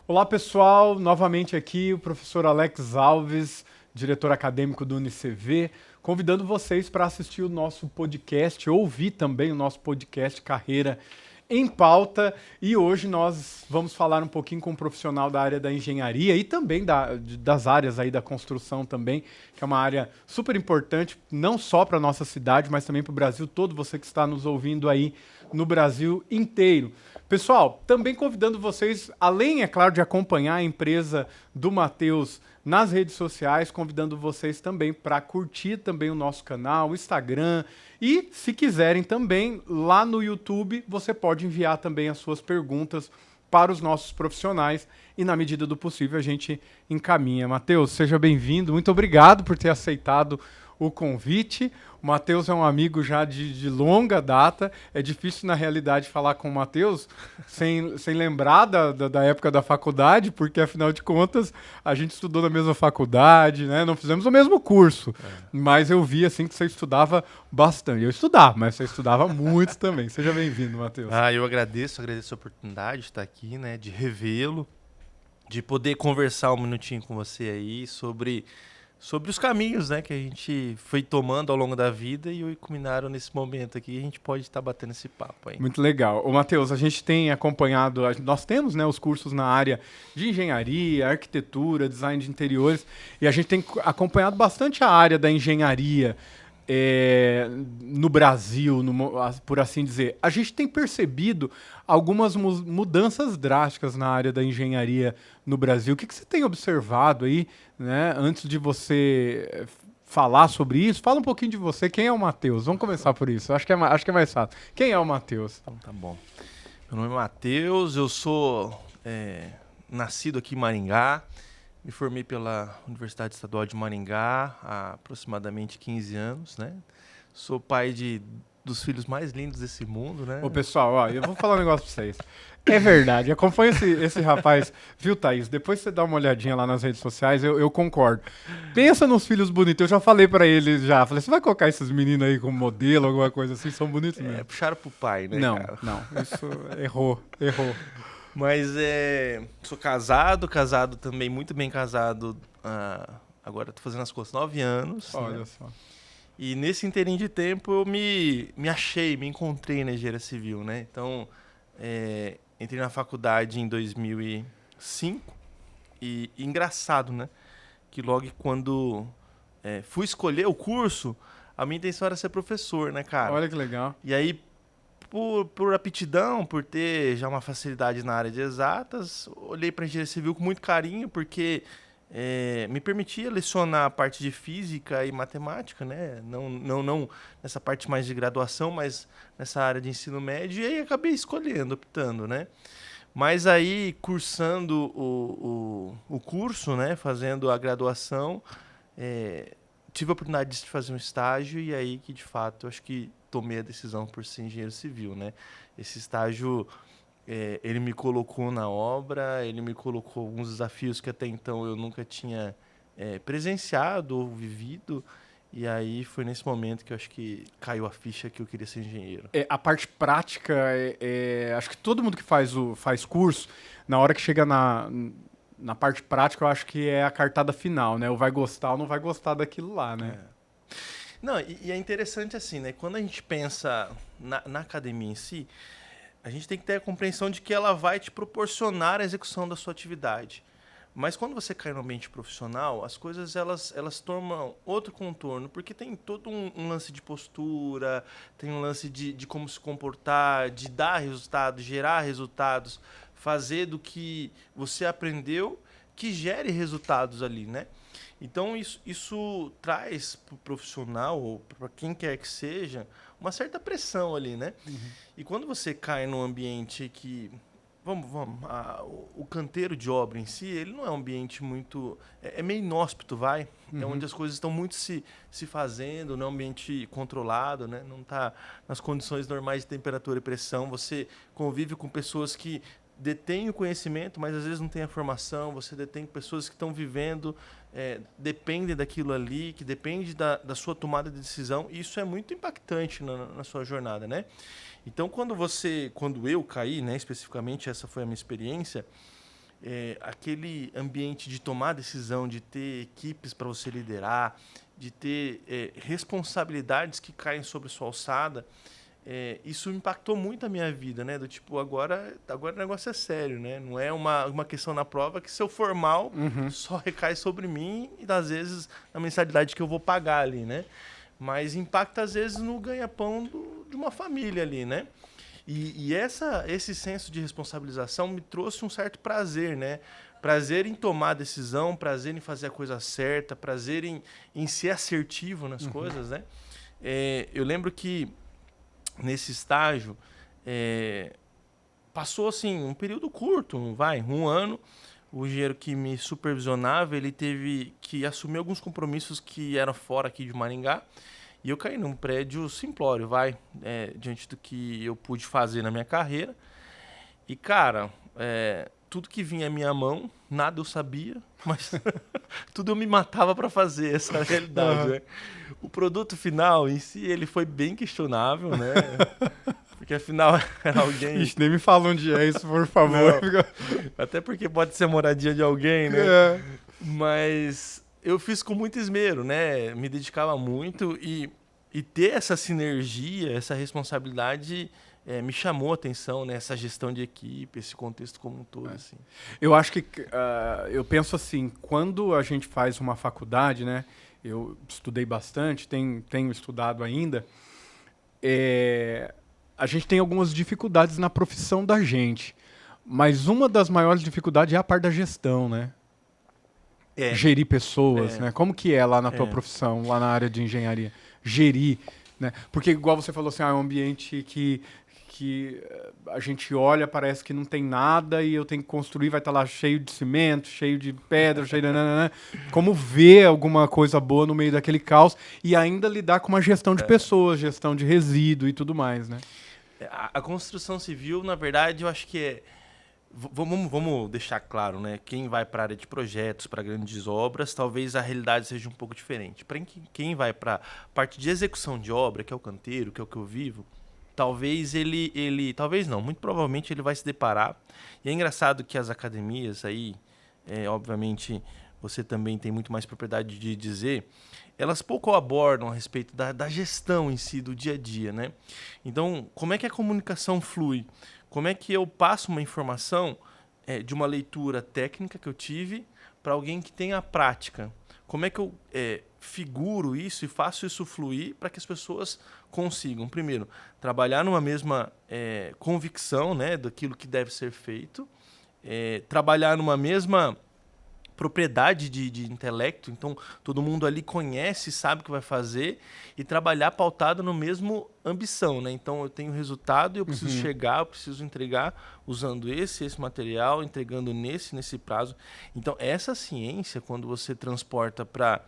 Olá pessoal, novamente aqui o professor Alex Alves, diretor acadêmico do UniCV, convidando vocês para assistir o nosso podcast, ouvir também o nosso podcast Carreira em Pauta. E hoje nós vamos falar um pouquinho com um profissional da área da engenharia e também das áreas aí da construção também, que é uma área super importante, não só para a nossa cidade, mas também para o Brasil todo, você que está nos ouvindo aí no Brasil inteiro. Pessoal, também convidando vocês, além, é claro, de acompanhar a empresa do Matheus nas redes sociais, convidando vocês também para curtir também o nosso canal, o Instagram, e se quiserem também, lá no YouTube, você pode enviar também as suas perguntas para os nossos profissionais e, na medida do possível, a gente encaminha. Matheus, seja bem-vindo, muito obrigado por ter aceitado o convite. O Matheus é um amigo já de longa data. É difícil, na realidade, falar com o Matheus sem lembrar da época da faculdade, porque, afinal de contas, a gente estudou na mesma faculdade, né? Não fizemos o mesmo curso, mas eu vi assim que você estudava bastante. Eu estudava, mas você estudava muito também. Seja bem-vindo, Matheus. Eu agradeço a oportunidade de estar aqui, né? De revê-lo, de poder conversar um minutinho com você aí sobre os caminhos, né, que a gente foi tomando ao longo da vida e culminaram nesse momento aqui. A gente pode estar batendo esse papo aí. Muito legal. Ô, Matheus, a gente tem acompanhado, nós temos, né, os cursos na área de engenharia, arquitetura, design de interiores, e a gente tem acompanhado bastante a área da engenharia no Brasil, por assim dizer. A gente tem percebido algumas mudanças drásticas na área da engenharia no Brasil. O que você tem observado aí, né? Antes de você falar sobre isso, fala um pouquinho de você. Quem é o Matheus? Vamos começar por isso. Acho que é mais fácil. Quem é o Matheus? Então, tá bom. Meu nome é Matheus, eu sou nascido aqui em Maringá. Me formei pela Universidade Estadual de Maringá há aproximadamente 15 anos, né? Sou pai dos filhos mais lindos desse mundo, né? Ô, pessoal, ó, eu vou falar um negócio pra vocês. É verdade, acompanha esse rapaz, viu, Thaís? Depois você dá uma olhadinha lá nas redes sociais, eu concordo. Pensa nos filhos bonitos, eu já falei pra ele já. Falei, você vai colocar esses meninos aí como modelo, alguma coisa assim, são bonitos mesmo. Puxaram pro pai, né, não, cara? Não, isso errou. Mas sou casado também, muito bem casado. Agora tô fazendo as coisas 9 anos. Olha, né? Só. E nesse inteirinho de tempo eu me achei, me encontrei na engenharia civil, né? Então, entrei na faculdade em 2005 e engraçado, né? Que logo quando fui escolher o curso, a minha intenção era ser professor, né, cara? Olha que legal. E aí, por aptidão, por ter já uma facilidade na área de exatas, olhei para a engenharia civil com muito carinho, porque me permitia lecionar a parte de física e matemática, né? Não nessa parte mais de graduação, mas nessa área de ensino médio, e aí acabei optando, né? Mas aí, cursando o curso, né? Fazendo a graduação, tive a oportunidade de fazer um estágio, e aí que, de fato, eu acho que tomei a decisão por ser engenheiro civil, né? Esse estágio, ele me colocou na obra, ele me colocou alguns desafios que até então eu nunca tinha presenciado ou vivido, e aí foi nesse momento que eu acho que caiu a ficha que eu queria ser engenheiro. A parte prática, acho que todo mundo que faz curso, na hora que chega na parte prática, eu acho que é a cartada final, né? Ou vai gostar ou não vai gostar daquilo lá, né? Não, e é interessante assim, né? Quando a gente pensa na academia em si, a gente tem que ter a compreensão de que ela vai te proporcionar a execução da sua atividade. Mas quando você cai no ambiente profissional, as coisas elas tomam outro contorno, porque tem todo um lance de postura, tem um lance de como se comportar, de dar resultados, gerar resultados, fazer do que você aprendeu que gere resultados ali, né? Então, isso traz para o profissional, ou para quem quer que seja, uma certa pressão ali, né? Uhum. E quando você cai num ambiente que... o canteiro de obra em si, ele não é um ambiente muito... É meio inóspito, vai? Uhum. É onde as coisas estão muito se fazendo, não é um ambiente controlado, né? Não está nas condições normais de temperatura e pressão. Você convive com pessoas que detém o conhecimento, mas às vezes não tem a formação, você detém pessoas que estão vivendo, dependem daquilo ali, que depende da sua tomada de decisão, e isso é muito impactante na sua jornada, né? Então, quando eu caí, né, especificamente, essa foi a minha experiência, aquele ambiente de tomar decisão, de ter equipes para você liderar, de ter responsabilidades que caem sobre sua alçada, isso impactou muito a minha vida, né? Do tipo, agora o negócio é sério, né? Não é uma questão na prova que, se eu for mal, só recai sobre mim e, às vezes, na mensalidade que eu vou pagar ali, né? Mas impacta, às vezes, no ganha-pão de uma família ali, né? E esse senso de responsabilização me trouxe um certo prazer, né? Prazer em tomar a decisão, prazer em fazer a coisa certa, prazer em ser assertivo nas coisas, né? Eu lembro que nesse estágio, passou assim um período curto, um ano. O engenheiro que me supervisionava, ele teve que assumir alguns compromissos que eram fora aqui de Maringá. E eu caí num prédio simplório, diante do que eu pude fazer na minha carreira. E, cara, tudo que vinha à minha mão, nada eu sabia, mas tudo eu me matava para fazer, essa é a realidade, né? O produto final em si, ele foi bem questionável, né? Porque afinal era alguém... Ixi, nem me fala onde é isso, por favor. Até porque pode ser moradia de alguém, né? Mas eu fiz com muito esmero, né? Me dedicava muito e ter essa sinergia, essa responsabilidade... me chamou a atenção, né? Essa gestão de equipe, esse contexto como um todo. Assim. Eu acho que, eu penso assim, quando a gente faz uma faculdade, né? Eu estudei bastante, tenho estudado ainda, a gente tem algumas dificuldades na profissão da gente, mas uma das maiores dificuldades é a parte da gestão, né? Gerir pessoas, né? Como que é lá na tua profissão, lá na área de engenharia? Gerir, né? Porque, igual você falou assim, é um ambiente que a gente olha, parece que não tem nada e eu tenho que construir, vai estar lá cheio de cimento, cheio de pedra, cheio de... Como ver alguma coisa boa no meio daquele caos e ainda lidar com uma gestão de pessoas, gestão de resíduo e tudo mais, né? A construção civil, na verdade, eu acho que vamos deixar claro, né? Quem vai para a área de projetos, para grandes obras, talvez a realidade seja um pouco diferente. Para quem vai para a parte de execução de obra, que é o canteiro, que é o que eu vivo, talvez talvez não, muito provavelmente ele vai se deparar. E é engraçado que as academias aí, obviamente você também tem muito mais propriedade de dizer, elas pouco abordam a respeito da gestão em si, do dia a dia, né? Então, como é que a comunicação flui? Como é que eu passo uma informação de uma leitura técnica que eu tive para alguém que tem a prática? Como é que eu figuro isso e faço isso fluir para que as pessoas consigam, primeiro, trabalhar numa mesma convicção, né, daquilo que deve ser feito, trabalhar numa mesma propriedade de intelecto, então todo mundo ali conhece, sabe o que vai fazer, e trabalhar pautado no mesmo ambição, né? Então eu tenho resultado e eu preciso chegar, eu preciso entregar usando esse material, entregando nesse prazo. Então essa ciência, quando você transporta para...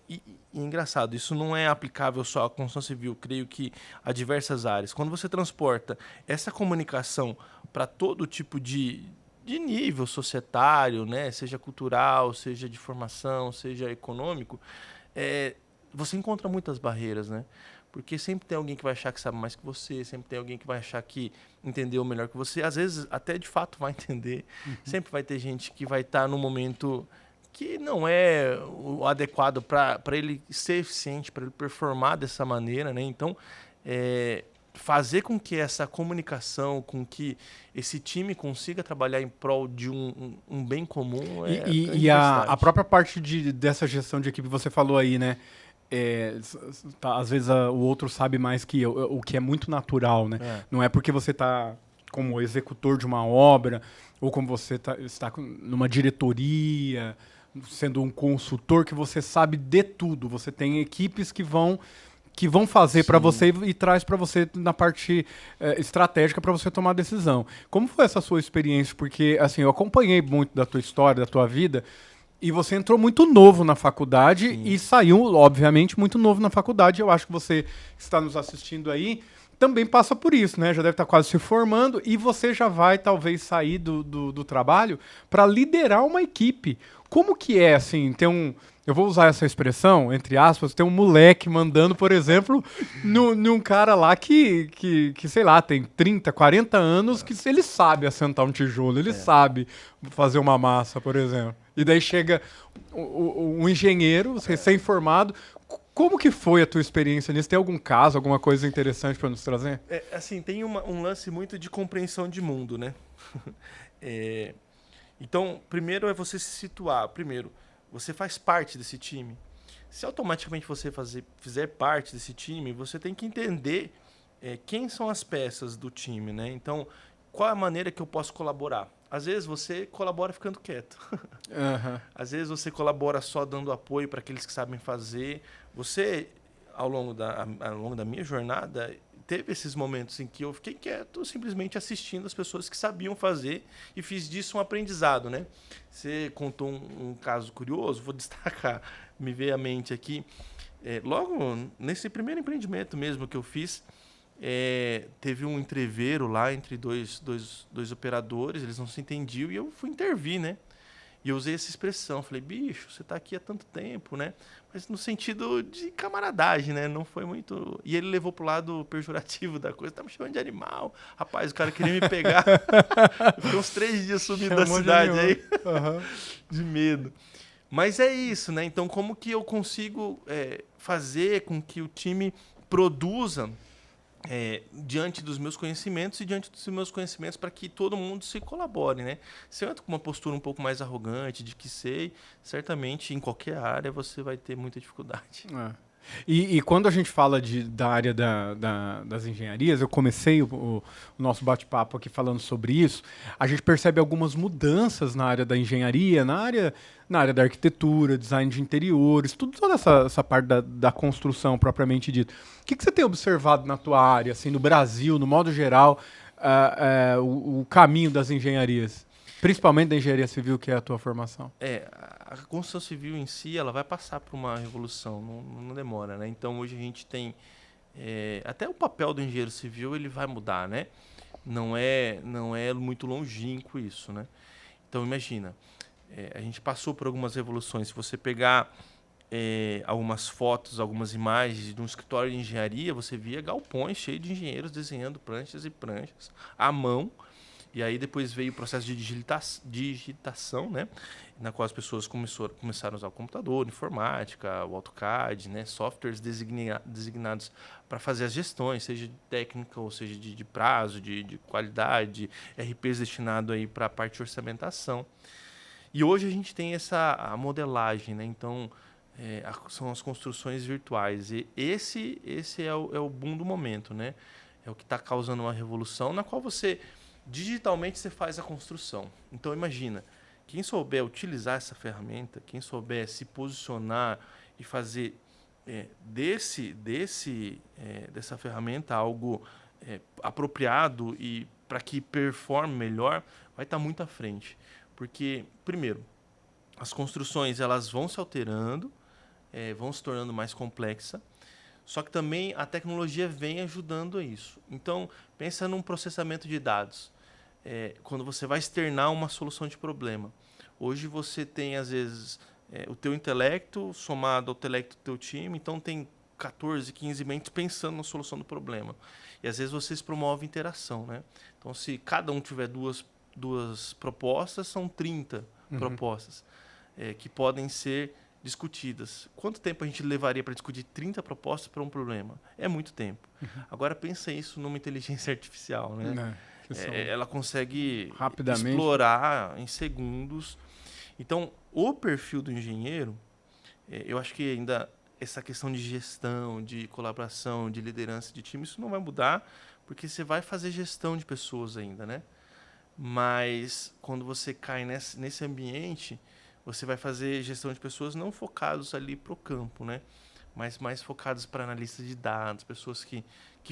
E engraçado, isso não é aplicável só à construção civil, creio que a diversas áreas. Quando você transporta essa comunicação para todo tipo de nível societário, né? Seja cultural, seja de formação, seja econômico, você encontra muitas barreiras, né? Porque sempre tem alguém que vai achar que sabe mais que você, sempre tem alguém que vai achar que entendeu melhor que você, às vezes até de fato vai entender, sempre vai ter gente que vai estar no momento que não é o adequado para ele ser eficiente, para ele performar dessa maneira, né? Então, fazer com que essa comunicação, com que esse time consiga trabalhar em prol de um bem comum e a própria parte dessa gestão de equipe, você falou aí, né? Às vezes o outro sabe mais que eu, o que é muito natural, né? Não é porque você está como executor de uma obra ou como você está numa diretoria, sendo um consultor, que você sabe de tudo. Você tem equipes que vão fazer para você e traz para você na parte estratégica para você tomar a decisão. Como foi essa sua experiência? Porque assim, eu acompanhei muito da tua história, da tua vida, e você entrou muito novo na faculdade e saiu, obviamente, muito novo na faculdade. Eu acho que você que está nos assistindo aí também passa por isso, né? Já deve estar quase se formando e você já vai talvez sair do trabalho para liderar uma equipe. Como que é, assim, ter eu vou usar essa expressão, entre aspas, ter um moleque mandando, por exemplo, num cara lá que, sei lá, tem 30, 40 anos, que ele sabe assentar um tijolo, ele sabe fazer uma massa, por exemplo. E daí chega um engenheiro recém-formado. Como que foi a tua experiência nisso? Tem algum caso, alguma coisa interessante para nos trazer? Assim, tem um lance muito de compreensão de mundo, né? Então, primeiro é você se situar. Primeiro, você faz parte desse time. Se automaticamente você fizer parte desse time, você tem que entender quem são as peças do time, né? Então, qual é a maneira que eu posso colaborar? Às vezes você colabora ficando quieto. Às vezes você colabora só dando apoio para aqueles que sabem fazer. Você, ao longo da minha jornada, teve esses momentos em que eu fiquei quieto, simplesmente assistindo as pessoas que sabiam fazer e fiz disso um aprendizado, né? Você contou um caso curioso, vou destacar, me veio à mente aqui. Logo nesse primeiro empreendimento mesmo que eu fiz, teve um entreveiro lá entre dois operadores, eles não se entendiam e eu fui intervir, né? E eu usei essa expressão, falei, bicho, você está aqui há tanto tempo, né? Mas no sentido de camaradagem, né? Não foi muito... E ele levou pro lado pejorativo da coisa, tá me chamando de animal. Rapaz, o cara queria me pegar. Eu fiquei uns 3 dias sumindo da cidade aí, de medo. Mas é isso, né? Então, como que eu consigo fazer com que o time produza diante dos meus conhecimentos e diante dos meus conhecimentos para que todo mundo se colabore, né? Se eu entro com uma postura um pouco mais arrogante, de que sei, certamente em qualquer área você vai ter muita dificuldade. E quando a gente fala da área das engenharias, eu comecei o nosso bate-papo aqui falando sobre isso, a gente percebe algumas mudanças na área da engenharia, na área da arquitetura, design de interiores, toda essa parte da construção propriamente dita. O que você tem observado na tua área, assim, no Brasil, no modo geral, o caminho das engenharias? Principalmente da engenharia civil, que é a tua formação. A construção civil em si, ela vai passar por uma revolução, não demora, né? Então, hoje a gente tem... até o papel do engenheiro civil, ele vai mudar, né? Não é muito longínquo isso, né? Então, imagina, a gente passou por algumas revoluções. Se você pegar algumas fotos, algumas imagens de um escritório de engenharia, você via galpões cheios de engenheiros desenhando pranchas e pranchas à mão. E aí depois veio o processo de digitação, né? Na qual as pessoas começaram a usar o computador, informática, o AutoCAD, né? Softwares designados para fazer as gestões, seja de técnica ou seja de prazo, de qualidade, RPs destinados aí para a parte de orçamentação. E hoje a gente tem a modelagem, né? Então, são as construções virtuais. E esse é o boom do momento, né? É o que está causando uma revolução na qual digitalmente você faz a construção. Então imagina, quem souber utilizar essa ferramenta, quem souber se posicionar e fazer dessa ferramenta algo apropriado e para que performe melhor, vai estar muito à frente. Porque, primeiro, as construções elas vão se alterando, vão se tornando mais complexas, só que também a tecnologia vem ajudando a isso. Então, pensa num processamento de dados. Quando você vai externar uma solução de problema. Hoje você tem, às vezes, o teu intelecto somado ao intelecto do teu time, então tem 14, 15 mentes pensando na solução do problema. E, às vezes, vocês promovem interação, né? Então, se cada um tiver duas propostas, são 30 propostas que podem ser discutidas. Quanto tempo a gente levaria para discutir 30 propostas para um problema? É muito tempo. Agora, pensa isso numa inteligência artificial, né? Ela consegue rapidamente explorar em segundos. Então, o perfil do engenheiro, eu acho que ainda essa questão de gestão, de colaboração, de liderança de time, isso não vai mudar, porque você vai fazer gestão de pessoas ainda, né? Mas quando você cai nesse ambiente, você vai fazer gestão de pessoas não focados ali para o campo, né? Mas mais focados para analistas de dados, pessoas que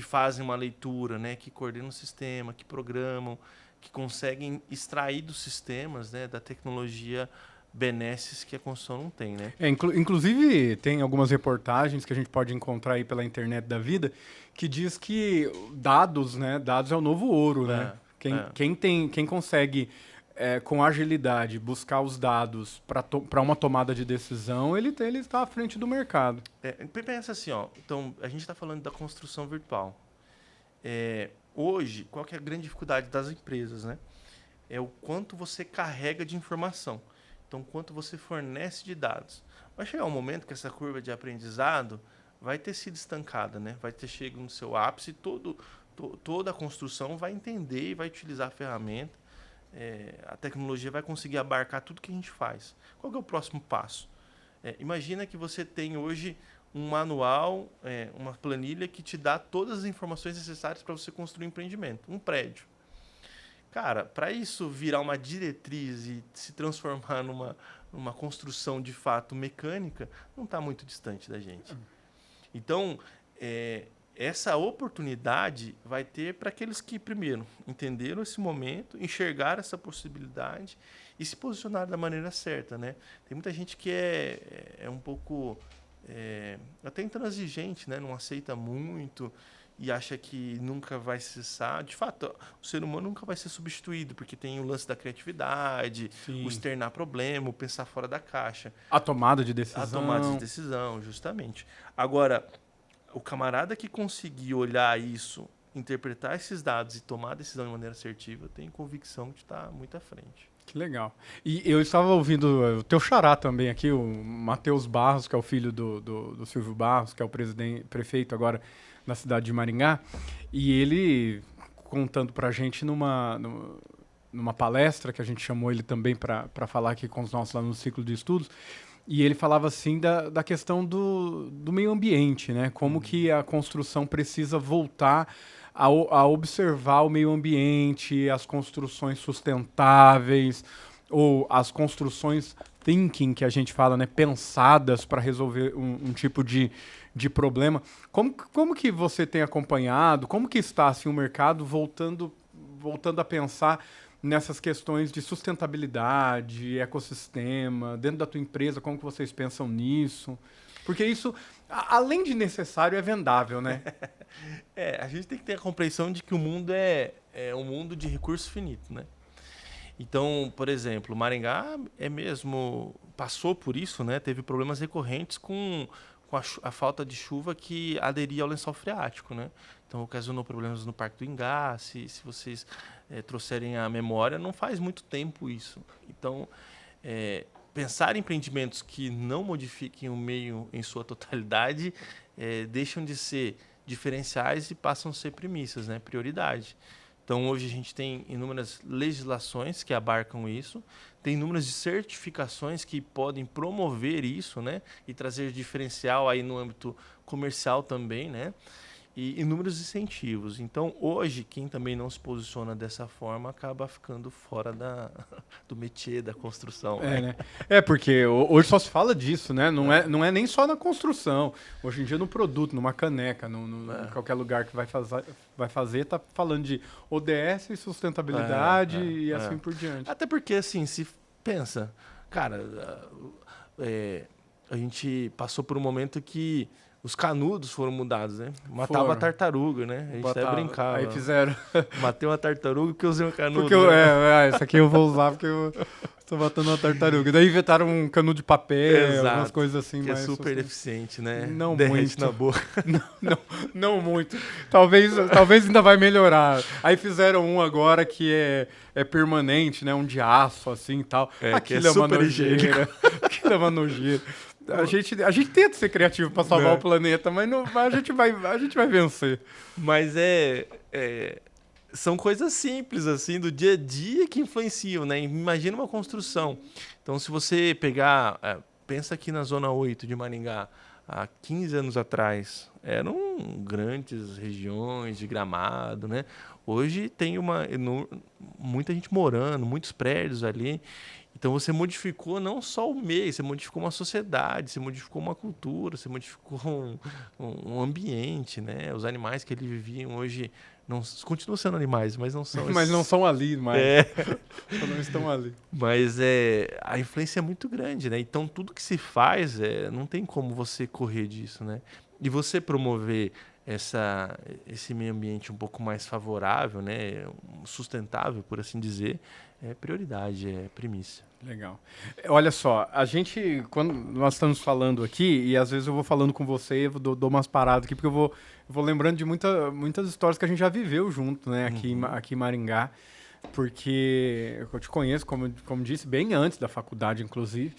fazem uma leitura, né? Que coordenam o sistema, que programam, que conseguem extrair dos sistemas, né? Da tecnologia benesses que a construção não tem, né? Inclusive, tem algumas reportagens que a gente pode encontrar aí pela internet da vida que diz que dados, né? Dados é o novo ouro, né? Quem consegue, com agilidade, buscar os dados para uma tomada de decisão, ele está à frente do mercado. Pensa assim, ó. Então, a gente está falando da construção virtual. Hoje, qual que é a grande dificuldade das empresas, né? É o quanto você carrega de informação. Então, quanto você fornece de dados. Vai chegar um momento que essa curva de aprendizado vai ter sido estancada, né? Vai ter chegado no seu ápice, toda a construção vai entender e vai utilizar a ferramenta. A tecnologia vai conseguir abarcar tudo que a gente faz. Qual que é o próximo passo? Imagina que você tem hoje um manual, uma planilha que te dá todas as informações necessárias para você construir um empreendimento, um prédio. Cara, para isso virar uma diretriz e se transformar numa construção de fato mecânica, não está muito distante da gente. Então, essa oportunidade vai ter para aqueles que, primeiro, entenderam esse momento, enxergaram essa possibilidade e se posicionaram da maneira certa, né? Tem muita gente que é um pouco até intransigente, né? Não aceita muito e acha que nunca vai cessar. De fato, o ser humano nunca vai ser substituído, porque tem o lance da criatividade, Sim. o externar problema, o pensar fora da caixa. A tomada de decisão. A tomada de decisão, justamente. Agora, o camarada que conseguir olhar isso, interpretar esses dados e tomar a decisão de maneira assertiva, tem convicção de estar muito à frente. Que legal. E eu estava ouvindo o teu xará também aqui, o Matheus Barros, que é o filho do Silvio Barros, que é o prefeito agora na cidade de Maringá, e ele contando para a gente numa palestra que a gente chamou ele também para falar aqui com os nossos lá no ciclo de estudos, e ele falava assim da questão do meio ambiente, né? Como que a construção precisa voltar a observar o meio ambiente, as construções sustentáveis, ou as construções thinking, que a gente fala, né? Pensadas para resolver um tipo de problema. Como que você tem acompanhado? Como que está assim, o mercado voltando a pensar nessas questões de sustentabilidade, ecossistema, dentro da tua empresa, como que vocês pensam nisso? Porque isso, além de necessário, é vendável, né? A gente tem que ter a compreensão de que o mundo é um mundo de recurso finito, né? Então, por exemplo, Maringá passou por isso, né? Teve problemas recorrentes com a falta de chuva que aderia ao lençol freático, né? Então, ocasionou problemas no Parque do Ingá. Se vocês trouxerem a memória, não faz muito tempo isso. Então, pensar em empreendimentos que não modifiquem o meio em sua totalidade deixam de ser diferenciais e passam a ser premissas, né? Prioridade. Então, hoje a gente tem inúmeras legislações que abarcam isso, tem inúmeras certificações que podem promover isso, né? E trazer diferencial aí no âmbito comercial também, né? E inúmeros incentivos. Então, hoje, quem também não se posiciona dessa forma acaba ficando fora do métier da construção. Né? Porque hoje só se fala disso, né? Não é nem só na construção. Hoje em dia, no produto, numa caneca, em qualquer lugar que vai fazer, tá falando de ODS, sustentabilidade e assim por diante. Até porque, assim, se pensa, cara, a gente passou por um momento que os canudos foram mudados, né? Matava a tartaruga, né? A gente até brincava. Aí fizeram. Matei uma tartaruga porque eu usei um canudo. Porque esse aqui eu vou usar porque eu estou matando uma tartaruga. Daí inventaram um canudo de papel, algumas coisas assim. Que é super eficiente, né? Não derrete muito. Na boca. Não muito. Talvez ainda vai melhorar. Aí fizeram um agora que é permanente, né? Um de aço, assim e tal. Aquilo é uma nojeira. Aquilo é uma nojeira. A gente tenta ser criativo para salvar o planeta, mas a gente vai vencer. Mas são coisas simples, assim, do dia a dia que influenciam, né? Imagina uma construção. Então, se você pegar... pensa aqui na Zona 8 de Maringá, há 15 anos atrás, eram grandes regiões de gramado, né? Hoje tem muita gente morando, muitos prédios ali. Então você modificou não só o meio, você modificou uma sociedade, você modificou uma cultura, você modificou um ambiente, né? Os animais que eles viviam hoje não, continuam sendo animais, mas não são Mas não são ali mais. É, Só não estão ali. mas a influência é muito grande, né? Então tudo que se faz, não tem como você correr disso, né? E você promover esse meio ambiente um pouco mais favorável, né? Sustentável, por assim dizer, é prioridade, é primícia. Legal. Olha só, a gente, quando nós estamos falando aqui, e às vezes eu vou falando com você, eu dou umas paradas aqui, porque eu vou lembrando de muitas histórias que a gente já viveu junto, né, aqui em Maringá, porque eu te conheço, como disse, bem antes da faculdade, inclusive,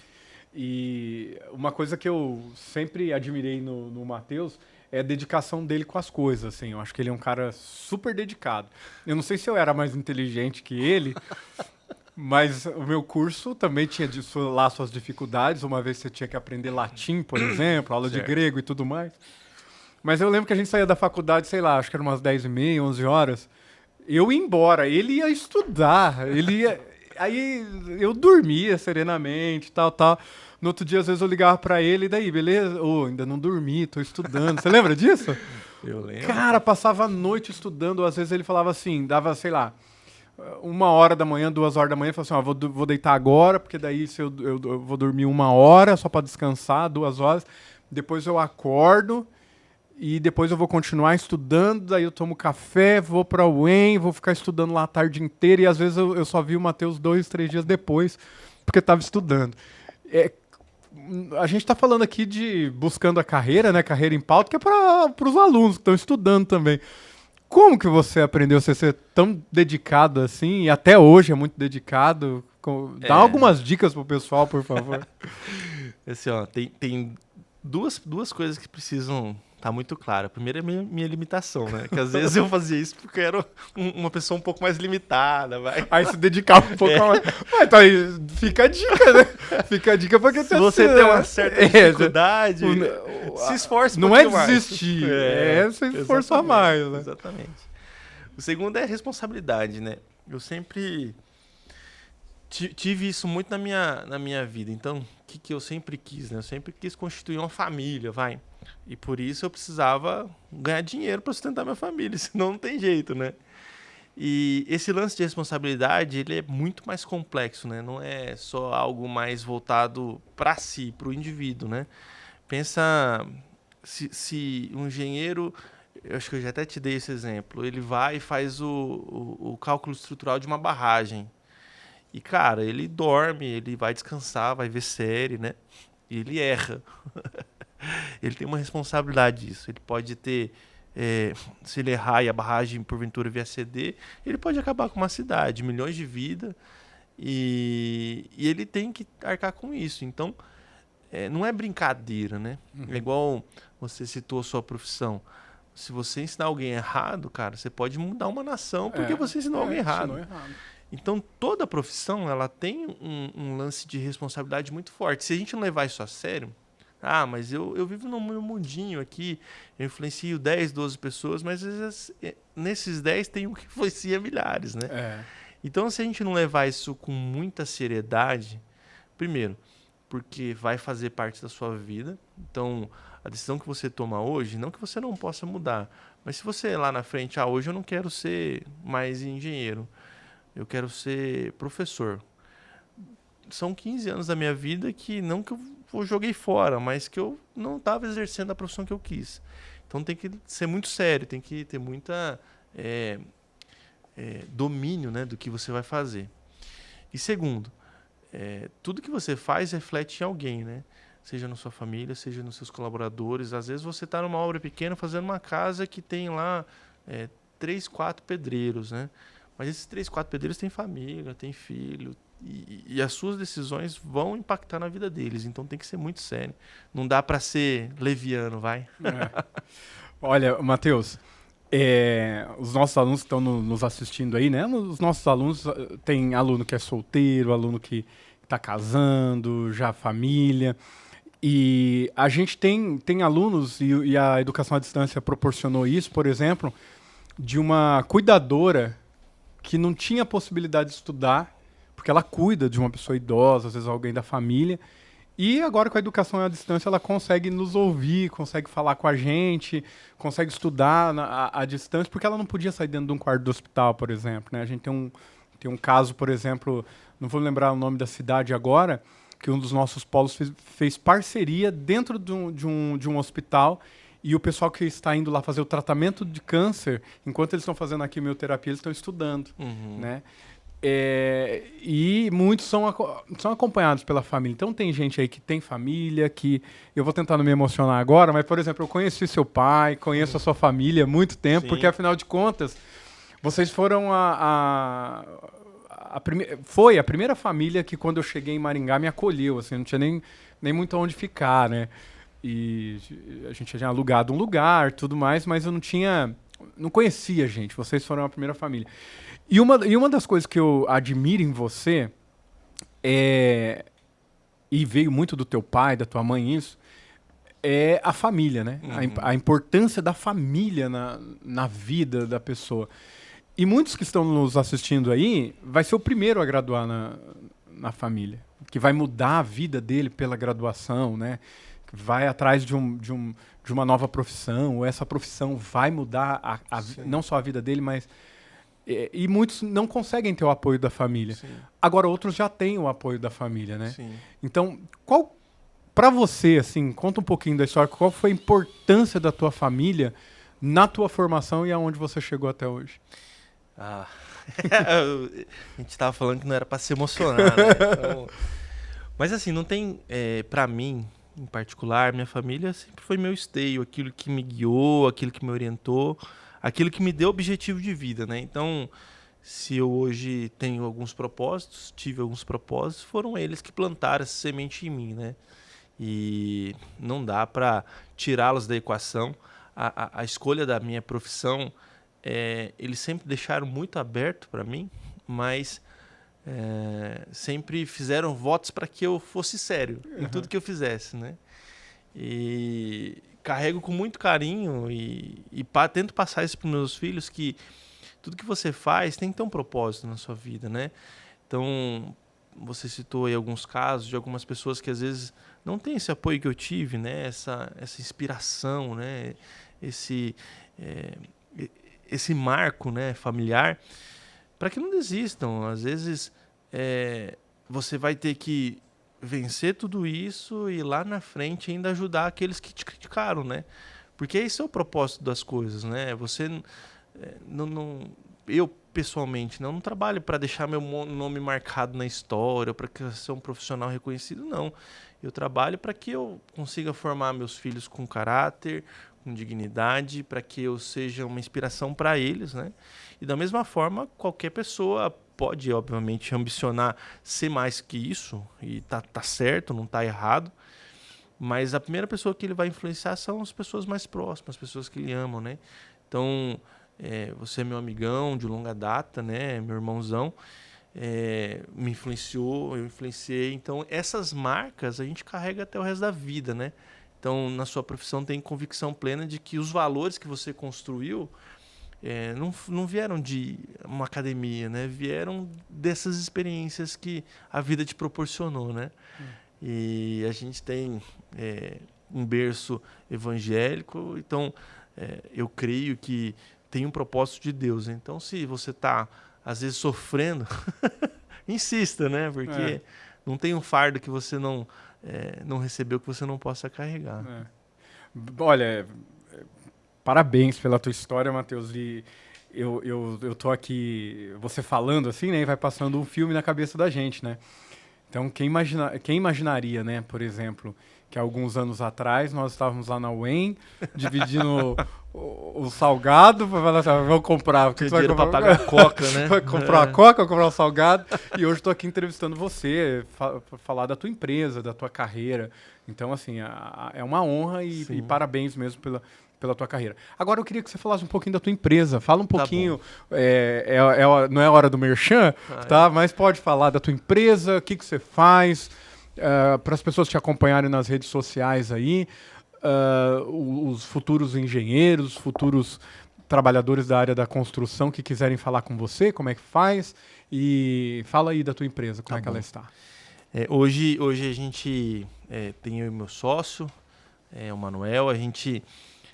e uma coisa que eu sempre admirei no Matheus é a dedicação dele com as coisas, assim, eu acho que ele é um cara super dedicado. Eu não sei se eu era mais inteligente que ele, mas o meu curso também tinha lá suas dificuldades. Uma vez você tinha que aprender latim, por exemplo, aula de grego e tudo mais. Mas eu lembro que a gente saía da faculdade, sei lá, acho que era umas 10h30, 11 horas. Eu ia embora, ele ia estudar, aí eu dormia serenamente, tal. No outro dia, às vezes, eu ligava pra ele, e daí, beleza? Ainda não dormi, tô estudando. Você lembra disso? Eu lembro. Cara, passava a noite estudando, às vezes ele falava assim, dava, sei lá, 1h da manhã, 2h da manhã, falava assim, ó, vou deitar agora, porque daí se eu vou dormir 1 hora só para descansar, 2 horas, depois eu acordo e depois eu vou continuar estudando, daí eu tomo café, vou para o UEM, vou ficar estudando lá a tarde inteira e às vezes eu só vi o Matheus 2, 3 dias depois, porque estava estudando. A gente está falando aqui de buscando a carreira, né, carreira em pauta, que é para os alunos que estão estudando também. Como que você aprendeu a ser tão dedicado assim, e até hoje é muito dedicado? Dá algumas dicas pro pessoal, por favor. Assim, ó, tem duas coisas que precisam estar muito claras. A primeira é minha limitação, né? Que às vezes eu fazia isso porque eu era uma pessoa um pouco mais limitada, vai. Aí se dedicava um pouco mais. Mas tá aí, fica a dica, né? Fica a dica porque se você tem uma certa dificuldade, se esforce um não pouquinho é desistir, mais. Se esforçar mais, né? Exatamente. O segundo é responsabilidade, né? Eu sempre tive isso muito na minha vida. Então, o que eu sempre quis, né? Eu sempre quis constituir uma família, vai. E por isso eu precisava ganhar dinheiro para sustentar minha família, senão não tem jeito, né? E esse lance de responsabilidade, ele é muito mais complexo, né? Não é só algo mais voltado para si, para o indivíduo, né? Pensa se um engenheiro, eu acho que eu já até te dei esse exemplo, ele vai e faz o cálculo estrutural de uma barragem. E, cara, ele dorme, ele vai descansar, vai ver série, né? E ele erra. Ele tem uma responsabilidade disso. Ele pode ter... se ele errar e a barragem, porventura, vier a ceder, ele pode acabar com uma cidade, milhões de vidas, e ele tem que arcar com isso. Então, não é brincadeira, né? É igual você citou a sua profissão. Se você ensinar alguém errado, cara, você pode mudar uma nação porque você ensinou alguém errado. Então, toda profissão, ela tem um lance de responsabilidade muito forte. Se a gente não levar isso a sério... mas eu vivo num mundinho aqui, eu influencio 10, 12 pessoas, mas às vezes, nesses 10 tem um que influencia milhares, né? Então, se a gente não levar isso com muita seriedade, primeiro, porque vai fazer parte da sua vida, então a decisão que você toma hoje, não que você não possa mudar, mas se você lá na frente, hoje eu não quero ser mais engenheiro, eu quero ser professor. São 15 anos da minha vida que não que eu joguei fora, mas que eu não estava exercendo a profissão que eu quis. Então tem que ser muito sério, tem que ter muita domínio, né, do que você vai fazer. E segundo, tudo que você faz reflete em alguém, né? Seja na sua família, seja nos seus colaboradores. Às vezes você está numa obra pequena fazendo uma casa que tem lá 3, 4 pedreiros, né? Mas esses 3, 4 pedreiros têm família, têm filho, e as suas decisões vão impactar na vida deles. Então tem que ser muito sério. Não dá para ser leviano, vai. Olha, Matheus, os nossos alunos que estão nos assistindo aí, né? Os nossos alunos, tem aluno que é solteiro, aluno que está casando, já família. E a gente tem alunos, e a educação à distância proporcionou isso, por exemplo, de uma cuidadora que não tinha possibilidade de estudar, porque ela cuida de uma pessoa idosa, às vezes alguém da família. E agora com a educação à distância ela consegue nos ouvir, consegue falar com a gente, consegue estudar à distância, porque ela não podia sair dentro de um quarto do hospital, por exemplo, né? A gente tem um caso, por exemplo, não vou lembrar o nome da cidade agora, que um dos nossos polos fez parceria dentro de um hospital, e o pessoal que está indo lá fazer o tratamento de câncer, enquanto eles estão fazendo a quimioterapia, eles estão estudando, né? E muitos são acompanhados pela família. Então tem gente aí que tem família, que eu vou tentar não me emocionar agora, mas, por exemplo, eu conheci seu pai, conheço a sua família há muito tempo, Sim. porque, afinal de contas, vocês foram foi a primeira família que, quando eu cheguei em Maringá, me acolheu, assim, não tinha nem muito onde ficar, né? E a gente tinha alugado um lugar, tudo mais, mas eu não conhecia gente. Vocês foram a primeira família. E uma das coisas que eu admiro em você e veio muito do teu pai, da tua mãe, isso, é a família, né? A importância da família na vida da pessoa. E muitos que estão nos assistindo aí, vai ser o primeiro a graduar na família, que vai mudar a vida dele pela graduação, né? Que vai atrás de uma nova profissão, ou essa profissão vai mudar não só a vida dele, mas... E muitos não conseguem ter o apoio da família. Sim. Agora, outros já têm o apoio da família, né? Sim. Então, para você, assim, conta um pouquinho da história, qual foi a importância da tua família na tua formação e aonde você chegou até hoje? A gente estava falando que não era para se emocionar, né? Então, mas assim, não tem, para mim, em particular, minha família sempre foi meu esteio, aquilo que me guiou, aquilo que me orientou, aquilo que me deu objetivo de vida, né? Então, se eu hoje tenho tive alguns propósitos, foram eles que plantaram essa semente em mim, né? E não dá para tirá-los da equação. A escolha da minha profissão, eles sempre deixaram muito aberto para mim, mas sempre fizeram votos para que eu fosse sério em tudo que eu fizesse, né? E carrego com muito carinho e tento passar isso para os meus filhos, que tudo que você faz tem que ter um propósito na sua vida, né? Então, você citou aí alguns casos de algumas pessoas que às vezes não têm esse apoio que eu tive, né? Essa inspiração, né? Esse marco, né, familiar, para que não desistam. Às vezes você vai ter que vencer tudo isso e lá na frente ainda ajudar aqueles que te criticaram, né? Porque esse é o propósito das coisas, né? Você eu pessoalmente não trabalho para deixar meu nome marcado na história, para que eu seja um profissional reconhecido, não. Eu trabalho para que eu consiga formar meus filhos com caráter, com dignidade, para que eu seja uma inspiração para eles, né? E da mesma forma, qualquer pessoa pode, obviamente, ambicionar ser mais que isso, e tá certo, não tá errado, mas a primeira pessoa que ele vai influenciar são as pessoas mais próximas, as pessoas que ele amam, né? Então, você é meu amigão de longa data, né? Meu irmãozão, me influenciou, eu influenciei. Então, essas marcas a gente carrega até o resto da vida, né? Então, na sua profissão, tem convicção plena de que os valores que você construiu não vieram de uma academia, né? Vieram dessas experiências que a vida te proporcionou, né? E a gente tem um berço evangélico, então eu creio que tem um propósito de Deus. Então, se você está, às vezes, sofrendo, insista, né? Porque não tem um fardo que você não recebeu, que você não possa carregar. Olha, parabéns pela tua história, Matheus. E eu tô aqui, você falando assim, né? E vai passando um filme na cabeça da gente, né? Então, quem imaginaria, né? Por exemplo, que alguns anos atrás nós estávamos lá na UEM, dividindo o salgado, vamos comprar. O que você vai comprar? Para pagar a coca, né? Vai comprar a coca, vai comprar o salgado. E hoje estou aqui entrevistando você, para falar da tua empresa, da tua carreira. Então, assim, é uma honra e parabéns mesmo pela tua carreira. Agora eu queria que você falasse um pouquinho da tua empresa. Fala um pouquinho, não é hora do merchan, tá? Mas pode falar da tua empresa, o que você faz, para as pessoas te acompanharem nas redes sociais aí, os futuros engenheiros, futuros trabalhadores da área da construção que quiserem falar com você, como é que faz? E fala aí da tua empresa, como é que ela está? Hoje a gente tem eu e meu sócio, o Manuel, a gente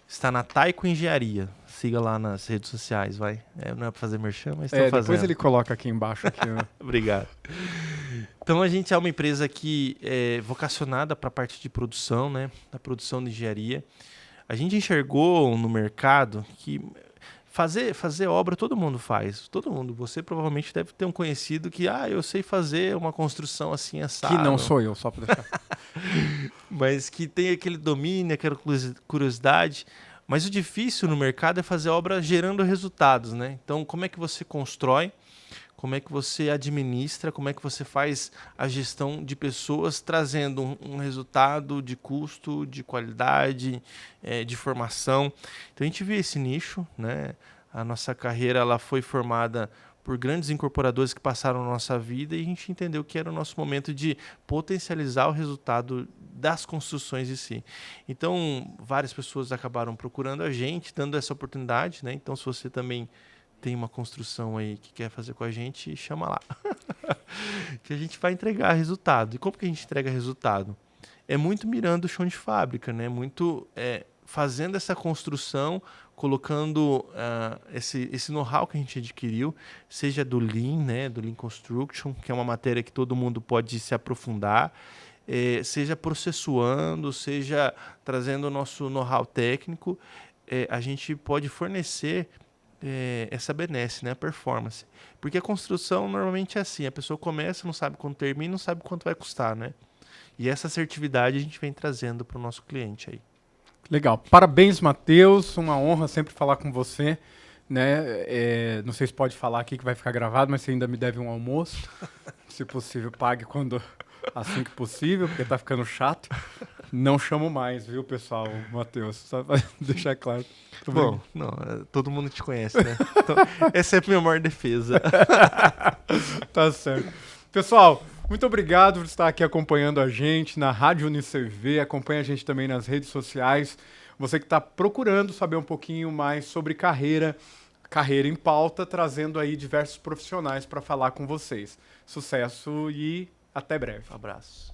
está na Taiko Engenharia. Siga lá nas redes sociais, vai. Não é para fazer merchan, mas estou fazendo. Depois ele coloca aqui embaixo. Obrigado. Então a gente é uma empresa que é vocacionada para a parte de produção, né? Da produção de engenharia. A gente enxergou no mercado que fazer obra todo mundo faz. Todo mundo. Você provavelmente deve ter um conhecido que, eu sei fazer uma construção assim, assado. Que não sou eu, só para deixar. Mas que tem aquele domínio, aquela curiosidade. Mas o difícil no mercado é fazer obra gerando resultados, né? Então, como é que você constrói? Como é que você administra? Como é que você faz a gestão de pessoas trazendo um resultado de custo, de qualidade, de formação? Então, a gente viu esse nicho, né? A nossa carreira ela foi formada por grandes incorporadores que passaram na nossa vida e a gente entendeu que era o nosso momento de potencializar o resultado das construções em si. Então, várias pessoas acabaram procurando a gente, dando essa oportunidade, né? Então, se você também tem uma construção aí que quer fazer com a gente, chama lá. Que a gente vai entregar resultado. E como que a gente entrega resultado? É muito mirando o chão de fábrica, né? Muito fazendo essa construção, colocando esse know-how que a gente adquiriu, seja do Lean, né? Do Lean Construction, que é uma matéria que todo mundo pode se aprofundar, seja processuando, seja trazendo o nosso know-how técnico, a gente pode fornecer essa benesse, né? A performance. Porque a construção normalmente é assim, a pessoa começa, não sabe quando termina, não sabe quanto vai custar, né? E essa assertividade a gente vem trazendo para o nosso cliente aí. Legal. Parabéns, Matheus. Uma honra sempre falar com você. Né? Não sei se pode falar aqui que vai ficar gravado, mas você ainda me deve um almoço. Se possível, pague assim que possível, porque tá ficando chato. Não chamo mais, viu, pessoal, Matheus? Só pra deixar claro. Bom, todo mundo te conhece, né? Então, essa é a minha maior defesa. Tá certo. Pessoal, muito obrigado por estar aqui acompanhando a gente na Rádio UniCV. Acompanha a gente também nas redes sociais. Você que está procurando saber um pouquinho mais sobre carreira em pauta, trazendo aí diversos profissionais para falar com vocês. Sucesso e até breve. Um abraço.